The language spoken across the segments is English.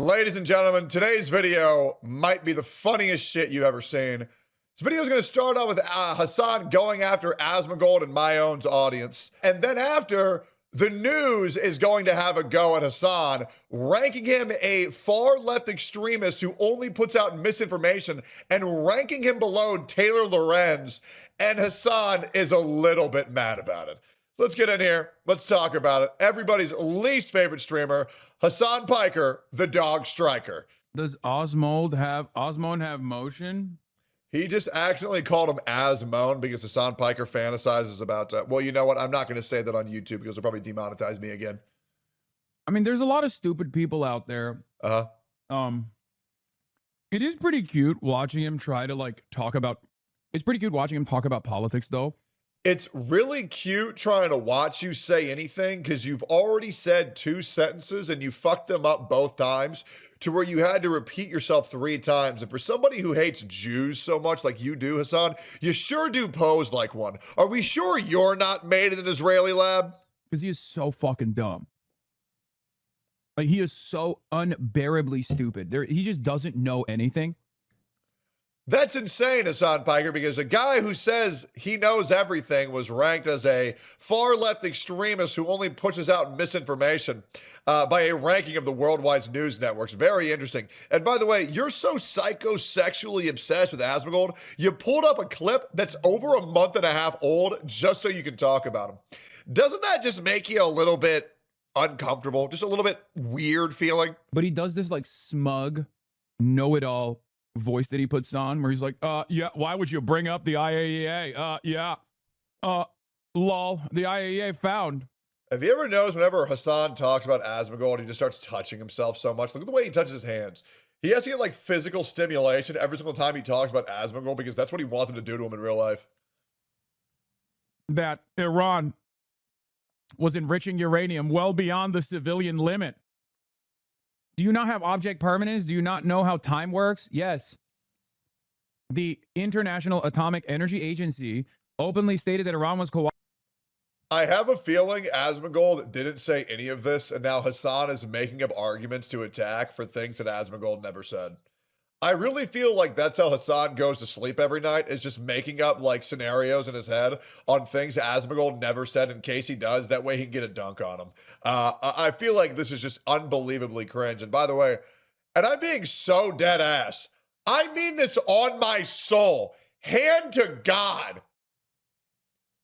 Ladies and gentlemen, today's video might be the funniest shit you've ever seen. This video is going to start out with Hassan going after Asmongold and my own audience. And then after, the news is going to have a go at Hassan, ranking him a far left extremist who only puts out misinformation and ranking him below Taylor Lorenz. And Hassan is a little bit mad about it. Let's get in here. Let's talk about it. Everybody's least favorite streamer, Hassan Piker, the dog striker. Does Asmongold have motion? He just accidentally called him Asmone because Hassan Piker fantasizes about, well, you know what? I'm not going to say that on YouTube because they'll probably demonetize me again. I mean, there's a lot of stupid people out there. It is pretty cute watching him try to it's pretty cute watching him talk about politics though. It's really cute trying to watch you say anything because you've already said 2 sentences and you fucked them up both times to where you had to repeat yourself 3 times. And for somebody who hates Jews so much like you do, Hassan, you sure do pose like one. Are we sure you're not made in an Israeli lab? Because he is so fucking dumb. Like, he is so unbearably stupid. He just doesn't know anything. That's insane, Hassan Piker, because a guy who says he knows everything was ranked as a far-left extremist who only pushes out misinformation by a ranking of the worldwide news networks. Very interesting. And by the way, you're so psychosexually obsessed with Asmongold, you pulled up a clip that's over a month and a half old just so you can talk about him. Doesn't that just make you a little bit uncomfortable? Just a little bit weird feeling? But he does this like smug, know-it-all voice that he puts on where he's like, yeah, why would you bring up the IAEA? Lol, the IAEA found. Have you ever noticed whenever Hassan talks about Asmongold, he just starts touching himself so much? Look at the way he touches his hands. He has to get like physical stimulation every single time he talks about Asmongold because that's what he wants him to do to him in real life. That Iran was enriching uranium well beyond the civilian limit. Do you not have object permanence? Do you not know how time works? Yes. The International Atomic Energy Agency openly stated that Iran was I have a feeling Asmongold didn't say any of this, and now Hassan is making up arguments to attack for things that Asmongold never said. I really feel like that's how Hassan goes to sleep every night, is just making up like scenarios in his head on things Asmongold never said in case he does. That way he can get a dunk on him. I feel like this is just unbelievably cringe. And by the way, and I'm being so dead ass, I mean this on my soul, hand to God.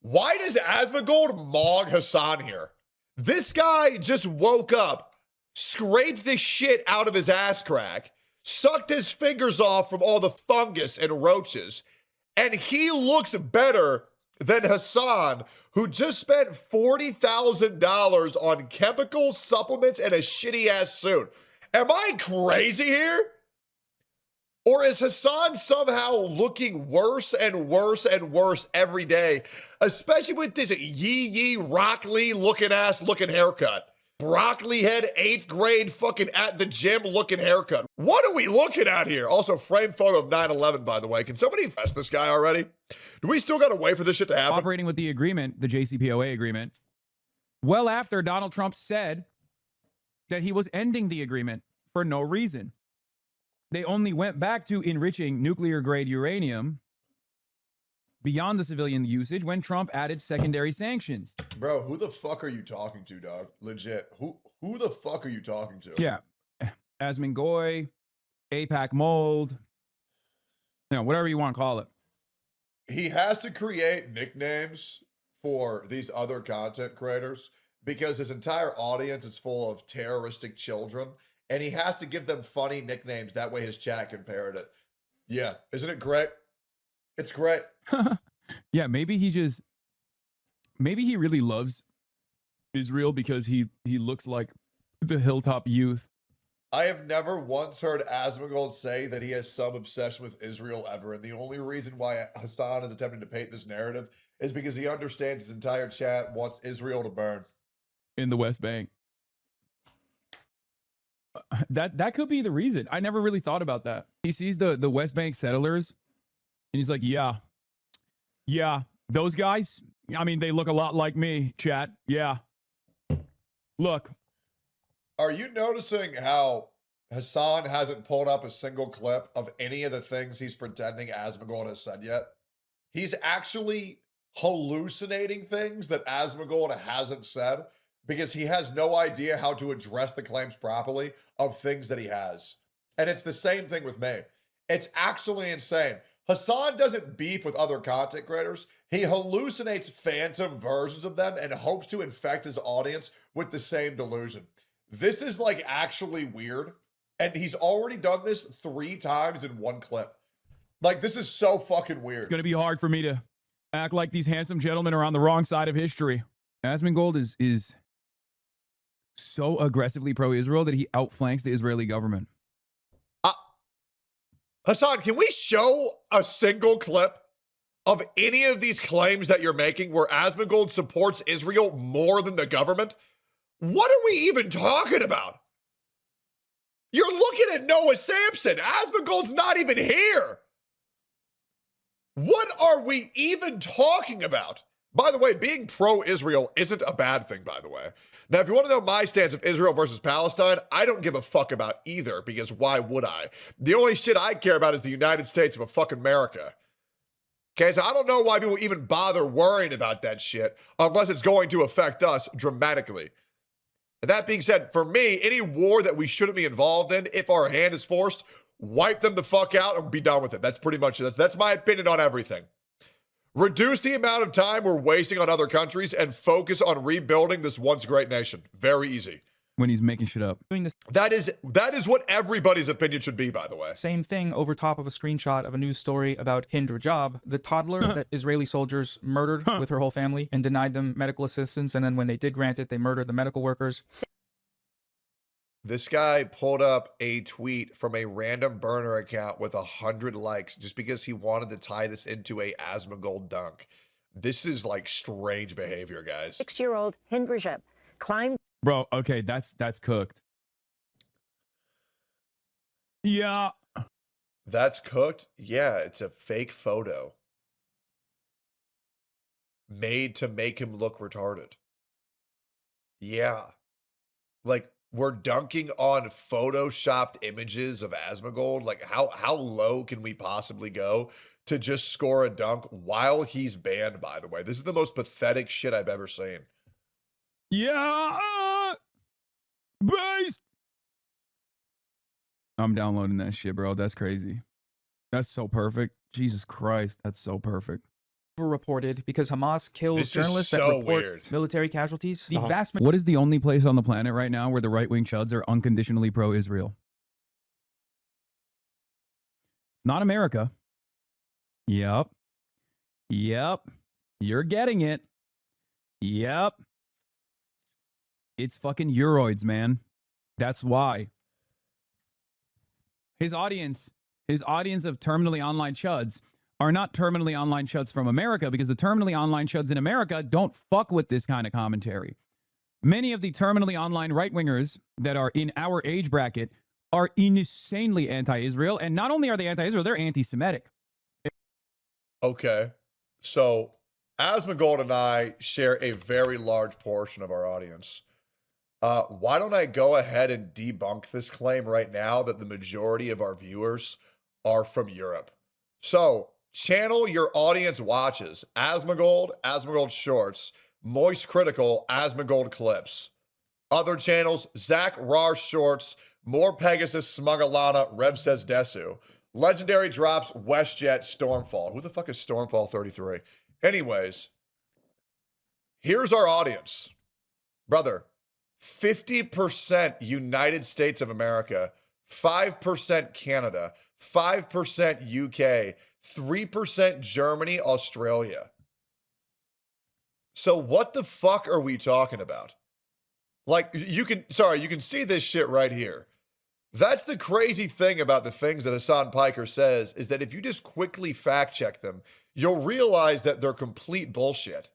Why does Asmongold mog Hassan here? This guy just woke up, scraped the shit out of his ass crack, sucked his fingers off from all the fungus and roaches, and he looks better than Hassan, who just spent $40,000 on chemical supplements and a shitty-ass suit. Am I crazy here? Or is Hassan somehow looking worse and worse and worse every day, especially with this yee Rock Lee looking haircut? Broccoli head, 8th grade fucking at the gym looking haircut. What are we looking at here? Also, frame photo of 9/11, by the way. Can somebody invest this guy already? Do we still got to wait for this shit to happen? Operating with the agreement, the JCPOA agreement, well after Donald Trump said that he was ending the agreement for no reason. They only went back to enriching nuclear-grade uranium beyond the civilian usage when Trump added secondary sanctions. Bro, who the fuck are you talking to, dog? Legit. Who the fuck are you talking to? Yeah. Asmongold, APAC mold, whatever you want to call it. He has to create nicknames for these other content creators because his entire audience is full of terroristic children, and he has to give them funny nicknames. That way his chat can parrot it. Yeah. Isn't it great? It's great. Yeah, maybe he really loves Israel because he looks like the Hilltop Youth. I have never once heard Asmongold say that he has some obsession with Israel ever, and the only reason why Hassan is attempting to paint this narrative is because he understands his entire chat wants Israel to burn. In the West Bank. That could be the reason. I never really thought about that. He sees the West Bank settlers, and he's like, yeah, those guys, I mean, they look a lot like me, chat. Yeah. Look. Are you noticing how Hassan hasn't pulled up a single clip of any of the things he's pretending Asmongold has said yet. He's actually hallucinating things that Asmongold hasn't said because he has no idea how to address the claims properly of things that he has. And it's the same thing with me. It's actually insane. Hassan doesn't beef with other content creators. He hallucinates phantom versions of them and hopes to infect his audience with the same delusion. This is like actually weird. And he's already done this 3 times in one clip. Like, this is so fucking weird. It's going to be hard for me to act like these handsome gentlemen are on the wrong side of history. Asmongold is so aggressively pro-Israel that he outflanks the Israeli government. Hassan, can we show a single clip of any of these claims that you're making where Asmongold supports Israel more than the government? What are we even talking about? You're looking at Noah Sampson. Asmongold's not even here. What are we even talking about? By the way, being pro-Israel isn't a bad thing, by the way. Now, if you want to know my stance of Israel versus Palestine, I don't give a fuck about either, because why would I? The only shit I care about is the United States of a fucking America. Okay, so I don't know why people even bother worrying about that shit unless it's going to affect us dramatically. And that being said, for me, any war that we shouldn't be involved in, if our hand is forced, wipe them the fuck out and be done with it. That's pretty much it. That's my opinion on everything. Reduce the amount of time we're wasting on other countries and focus on rebuilding this once great nation. Very easy. When he's making shit up. Doing this That is what everybody's opinion should be, by the way. same thing over top of a screenshot of a news story about Hind Rajab, the toddler that Israeli soldiers murdered with her whole family and denied them medical assistance. And then when they did grant it, they murdered the medical workers. This guy pulled up a tweet from a random burner account with 100 likes just because he wanted to tie this into a Asmongold dunk. This is like strange behavior, guys. 6-year-old Hind Rajab climbed. Bro, okay, that's cooked. Yeah. That's cooked? Yeah, it's a fake photo made to make him look retarded. Yeah. Like, we're dunking on photoshopped images of Asmongold. Like, how low can we possibly go to just score a dunk while he's banned, by the way? This is the most pathetic shit I've ever seen. Yeah. Beast. I'm downloading that shit, bro. That's crazy. That's so perfect. Jesus Christ. That's so perfect. Reported because Hamas killed This is journalists that so report weird. military casualties. The vast What is the only place on the planet right now where the right-wing chuds are unconditionally pro-Israel? Not America. Yep. You're getting it. Yep. It's fucking Euroids, man. That's why. His audience of terminally online chuds are not terminally online chuds from America, because the terminally online chuds in America don't fuck with this kind of commentary. Many of the terminally online right-wingers that are in our age bracket are insanely anti-Israel, and not only are they anti-Israel, they're anti-Semitic. Okay. So, Asmongold and I share a very large portion of our audience. Why don't I go ahead and debunk this claim right now that the majority of our viewers are from Europe? So, channel your audience watches Asmongold, Asmongold Shorts, Moist Critical, Asmongold Clips. Other channels, Zach Rar Shorts, More Pegasus, Smugalana, Rev Says Desu. Legendary Drops, WestJet, Stormfall. Who the fuck is Stormfall 33? Anyways, here's our audience. Brother, 50% United States of America, 5% Canada, 5% UK, 3% Germany, Australia. So what the fuck are we talking about? Like, you can see this shit right here. That's the crazy thing about the things that Hassan Piker says, is that if you just quickly fact check them, you'll realize that they're complete bullshit.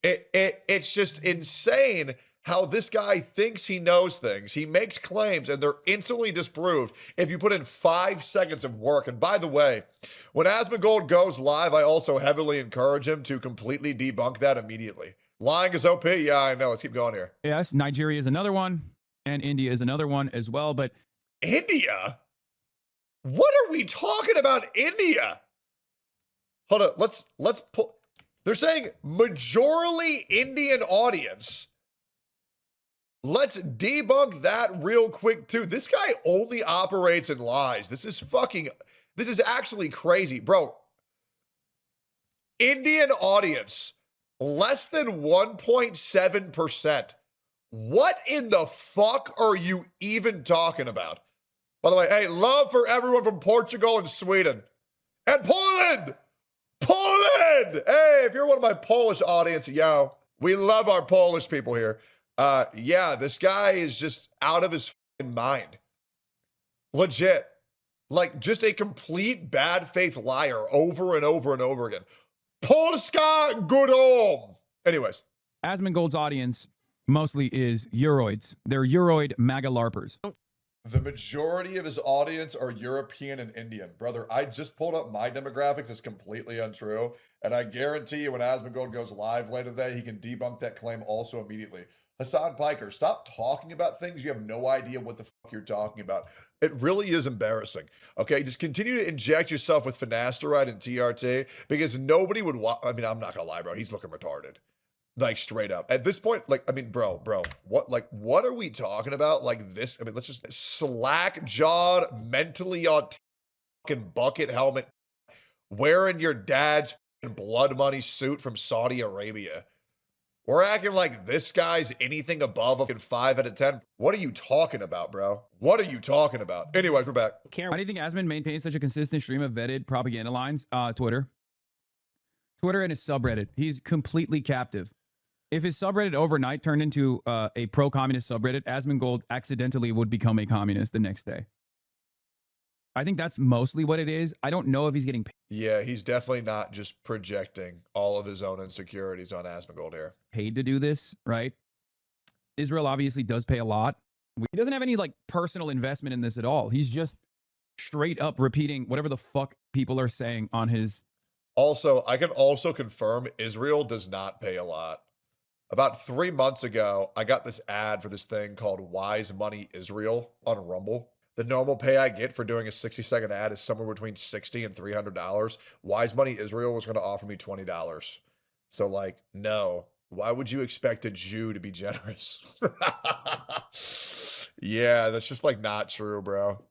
It's just insane how this guy thinks he knows things. He makes claims and they're instantly disproved if you put in 5 seconds of work. And by the way, when Asmongold goes live, I also heavily encourage him to completely debunk that immediately. Lying is OP. Yeah, I know. Let's keep going here. Yes, Nigeria is another one, and India is another one as well. But India? What are we talking about India? Hold up, let's pull. They're saying majorly Indian audience. Let's debunk that real quick too. This guy only operates in lies. This is actually crazy, bro. Indian audience, less than 1.7%. What in the fuck are you even talking about? By the way, hey, love for everyone from Portugal and Sweden. And Poland! Poland! Hey, if you're one of my Polish audience, yo, we love our Polish people here. Yeah, this guy is just out of his fucking mind. Legit. Like, just a complete bad faith liar over and over and over again. Polska good home. Anyways. Asmongold's audience mostly is Euroids. They're Euroid MAGA LARPers. The majority of his audience are European and Indian. Brother, I just pulled up my demographics. It's completely untrue. And I guarantee you when Asmongold goes live later today, he can debunk that claim also immediately. Hassan Piker, stop talking about things you have no idea what the fuck you're talking about. It really is embarrassing. Okay, just continue to inject yourself with finasteride and TRT because nobody would I mean, I'm not gonna lie, bro. He's looking retarded. Like, straight up. At this point, like, I mean, bro, what are we talking about? Like this, I mean, let's just slack-jawed, mentally on fucking bucket helmet, wearing your dad's blood money suit from Saudi Arabia. We're acting like this guy's anything above a 5 out of 10. What are you talking about, bro? What are you talking about? Anyways, we're back. Why do you think Asmon maintains such a consistent stream of vetted propaganda lines? Twitter. Twitter and his subreddit. He's completely captive. If his subreddit overnight turned into a pro-communist subreddit, Asmongold accidentally would become a communist the next day. I think that's mostly what it is. I don't know if he's getting paid. Yeah, he's definitely not just projecting all of his own insecurities on Asmongold here. Paid to do this, right? Israel obviously does pay a lot. He doesn't have any like personal investment in this at all. He's just straight up repeating whatever the fuck people are saying on his. Also, I can also confirm Israel does not pay a lot. About 3 months ago, I got this ad for this thing called Wise Money Israel on Rumble. The normal pay I get for doing a 60-second ad is somewhere between $60 and $300. Wise Money Israel was going to offer me $20. So, like, no. Why would you expect a Jew to be generous? Yeah, that's just, like, not true, bro.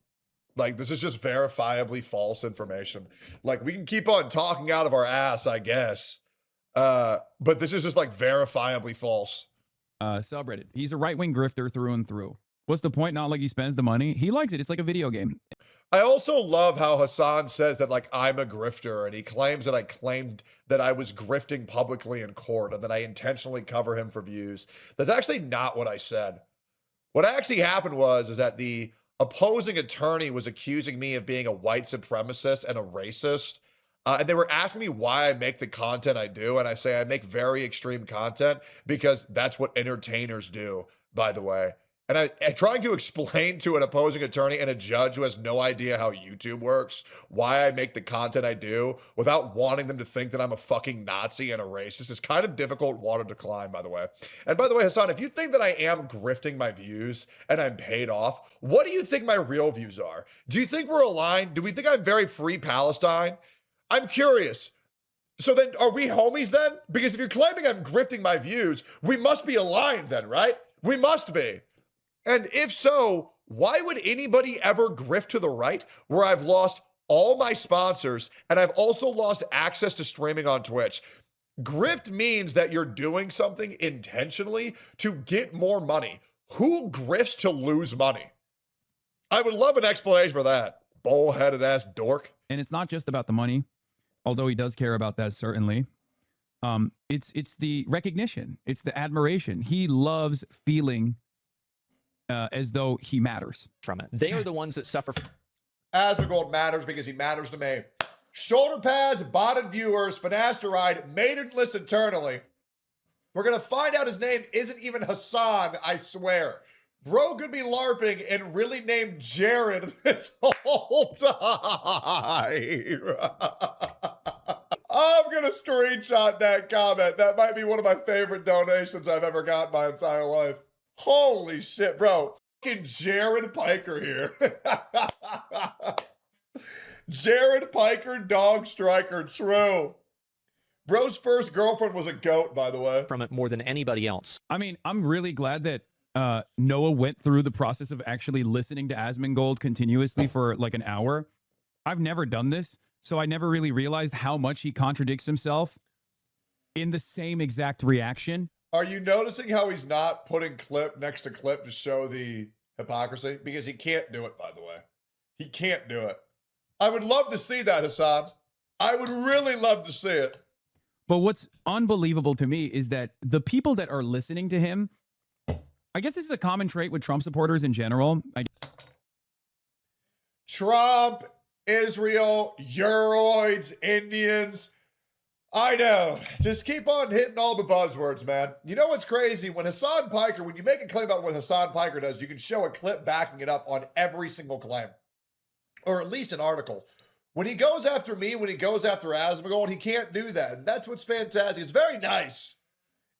Like, this is just verifiably false information. Like, we can keep on talking out of our ass, I guess. But this is just, like, verifiably false. Subreddit. He's a right-wing grifter through and through. What's the point? Not like he spends the money. He likes it. It's like a video game. I also love how Hassan says that, like, I'm a grifter, and he claims that I claimed that I was grifting publicly in court and that I intentionally cover him for views. That's actually not what I said. What actually happened is that the opposing attorney was accusing me of being a white supremacist and a racist. And they were asking me why I make the content I do. And I say I make very extreme content because that's what entertainers do, by the way. And I'm trying to explain to an opposing attorney and a judge who has no idea how YouTube works why I make the content I do without wanting them to think that I'm a fucking Nazi and a racist is kind of difficult water to climb, by the way. And by the way, Hassan, if you think that I am grifting my views and I'm paid off, what do you think my real views are? Do you think we're aligned? Do we think I'm very free Palestine? I'm curious. So then, are we homies then? Because if you're claiming I'm grifting my views, we must be aligned then, right? We must be. And if so, why would anybody ever grift to the right where I've lost all my sponsors and I've also lost access to streaming on Twitch? Grift means that you're doing something intentionally to get more money. Who grifts to lose money? I would love an explanation for that. Bullheaded ass dork. And it's not just about the money, although he does care about that, certainly. It's the recognition. It's the admiration. He loves feeling as though he matters from it. They are the ones that suffer. Asmongold matters because he matters to me. Shoulder pads, botted viewers, finasteride, maidenless eternally. We're going to find out his name isn't even Hassan, I swear. Bro could be LARPing and really named Jared this whole time. I'm going to screenshot that comment. That might be one of my favorite donations I've ever got in my entire life. Holy shit, bro. fucking Jared Piker here. Jared Piker, dog striker, true. Bro's first girlfriend was a goat, by the way. from it more than anybody else. I mean, I'm really glad that Noah went through the process of actually listening to Asmongold continuously for like an hour. I've never done this, so I never really realized how much he contradicts himself in the same exact reaction. Are you noticing how he's not putting clip next to clip to show the hypocrisy? Because he can't do it, by the way. He can't do it. I would love to see that, Hassan. I would really love to see it. But what's unbelievable to me is that the people that are listening to him, I guess this is a common trait with Trump supporters in general. Trump, Israel, Euroids, Indians. I know. Just keep on hitting all the buzzwords, man. You know what's crazy? When Hassan Piker, when you make a claim about what Hassan Piker does, you can show a clip backing it up on every single claim. Or at least an article. When he goes after me, when he goes after Asmongold, he can't do that. And that's what's fantastic. It's very nice.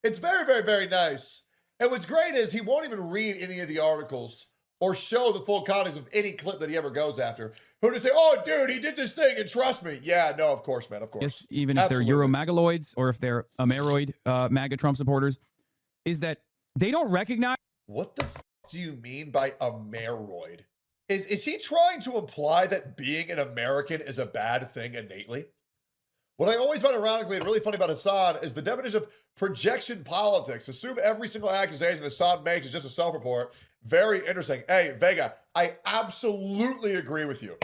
It's very, very, very nice. And what's great is he won't even read any of the articles or show the full context of any clip that he ever goes after. Who to say, oh, dude, he did this thing and trust me. Yeah, no, of course, man, of course. Yes, even if Absolutely. they're Euromagaloids or if they're Ameroid MAGA Trump supporters, is that they don't recognize. What the f do you mean by Ameroid? Is he trying to imply that being an American is a bad thing innately? What I always find ironically and really funny about Hassan is the definition of projection politics. Assume every single accusation Hassan makes is just a self-report. Very interesting. Hey, Vega, I absolutely agree with you.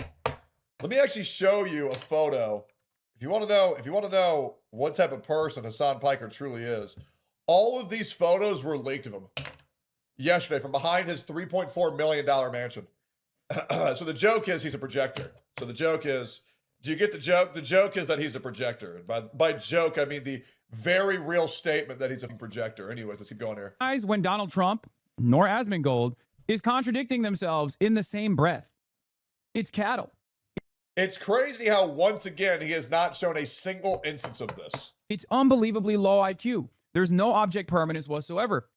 Let me actually show you a photo. If you want to know what type of person Hassan Piker truly is, all of these photos were leaked of him yesterday from behind his $3.4 million mansion. So the joke is he's a projector. So the joke is, do you get the joke? The joke is that he's a projector. And by joke, I mean the very real statement that he's a projector. Anyways, let's keep going here. When Donald Trump nor Asmongold is contradicting themselves in the same breath. It's cattle. It's crazy how once again he has not shown a single instance of this. It's unbelievably low IQ. There's no object permanence whatsoever.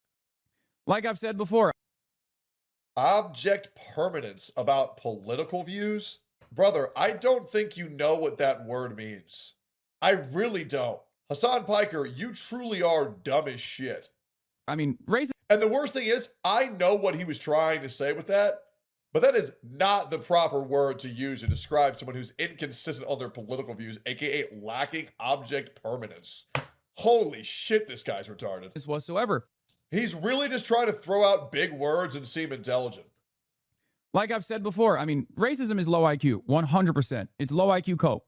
Like I've said before. Object permanence about political views? Brother, I don't think you know what that word means. I really don't. Hassan Piker, you truly are dumb as shit. I mean, racism. And the worst thing is, I know what he was trying to say with that, but that is not the proper word to use to describe someone who's inconsistent on their political views, aka lacking object permanence. Holy shit, this guy's retarded. Whatsoever. He's really just trying to throw out big words and seem intelligent. Like I've said before, I mean, racism is low IQ, 100%. It's low IQ cope.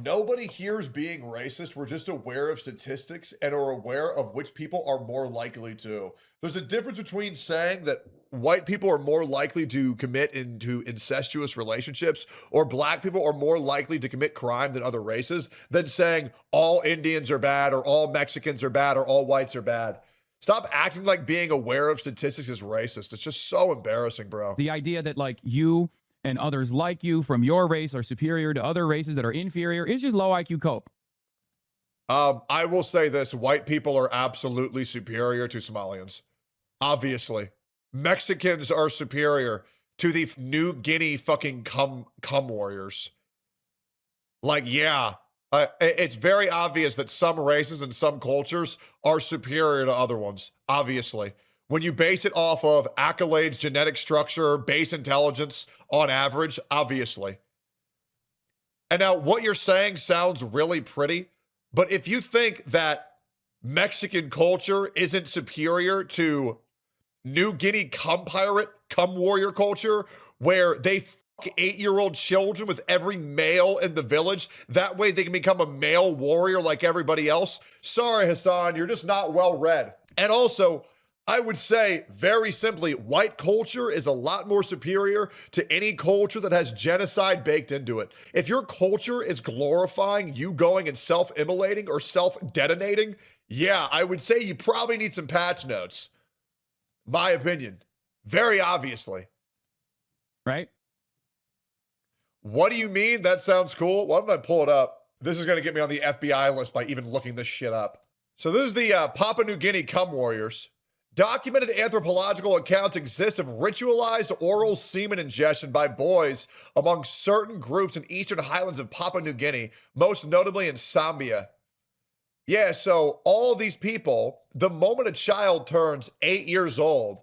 Nobody here is being racist. We're just aware of statistics and are aware of which people are more likely to. There's a difference between saying that white people are more likely to commit into incestuous relationships or black people are more likely to commit crime than other races than saying all Indians are bad or all Mexicans are bad or all whites are bad. Stop acting like being aware of statistics is racist. It's just so embarrassing, bro. The idea that like you and others like you from your race are superior to other races that are inferior is just low IQ cope. I will say this. White people are absolutely superior to Somalians. Obviously. Mexicans are superior to the New Guinea fucking cum warriors. Like, yeah. It's very obvious that some races and some cultures are superior to other ones, obviously. When you base it off of accolades, genetic structure, base intelligence on average, obviously. And now what you're saying sounds really pretty, but if you think that Mexican culture isn't superior to New Guinea cum pirate, cum warrior culture, where they 8-year-old children with every male in the village. That way they can become a male warrior like everybody else. Sorry, Hassan, you're just not well read. And also, I would say very simply, white culture is a lot more superior to any culture that has genocide baked into it. If your culture is glorifying you going and self-immolating or self-detonating, yeah, I would say you probably need some patch notes. My opinion. Very obviously. Right? What do you mean? That sounds cool. Why don't I pull it up? This is going to get me on the FBI list by even looking this shit up. So this is the Papua New Guinea cum warriors. Documented anthropological accounts exist of ritualized oral semen ingestion by boys among certain groups in eastern highlands of Papua New Guinea, most notably in Zambia. Yeah, so all these people, the moment a child turns 8 years old,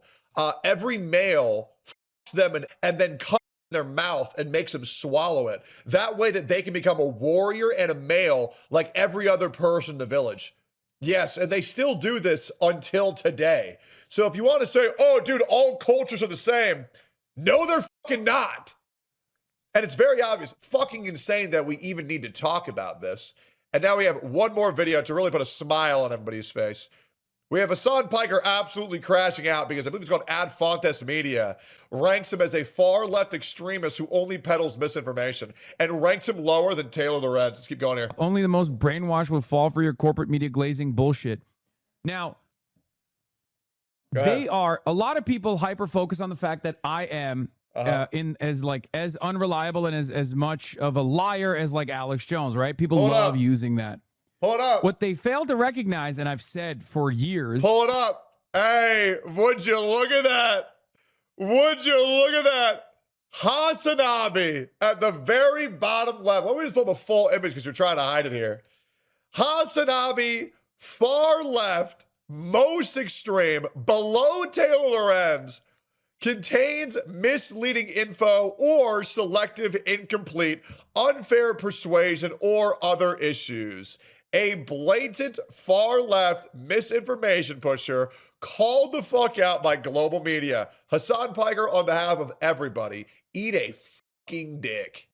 every male f***s them and then cuts their mouth and makes them swallow it. That way that they can become a warrior and a male like every other person in the village. Yes, and they still do this until today. So if you want to say, oh, dude, all cultures are the same, no, they're fucking not. And it's very obvious, fucking insane that we even need to talk about this. And now we have one more video to really put a smile on everybody's face. We have Hassan Piker absolutely crashing out because I believe it's called Ad Fontes Media, ranks him as a far-left extremist who only peddles misinformation, and ranks him lower than Taylor Lorenz. Let's keep going here. Only the most brainwashed will fall for your corporate media glazing bullshit. Now, they are, a lot of people hyper-focus on the fact that I am as unreliable and as much of a liar as like Alex Jones, right? People love using that. Pull it up. What they fail to recognize, and I've said for years. Pull it up. Hey, would you look at that? Would you look at that? Hasanabi at the very bottom left. Let me just pull up a full image because you're trying to hide it here. Hasanabi, far left, most extreme, below Taylor Lorenz, contains misleading info or selective, incomplete, unfair persuasion or other issues. A blatant far-left misinformation pusher called the fuck out by global media. Hassan Piker, on behalf of everybody, eat a fucking dick.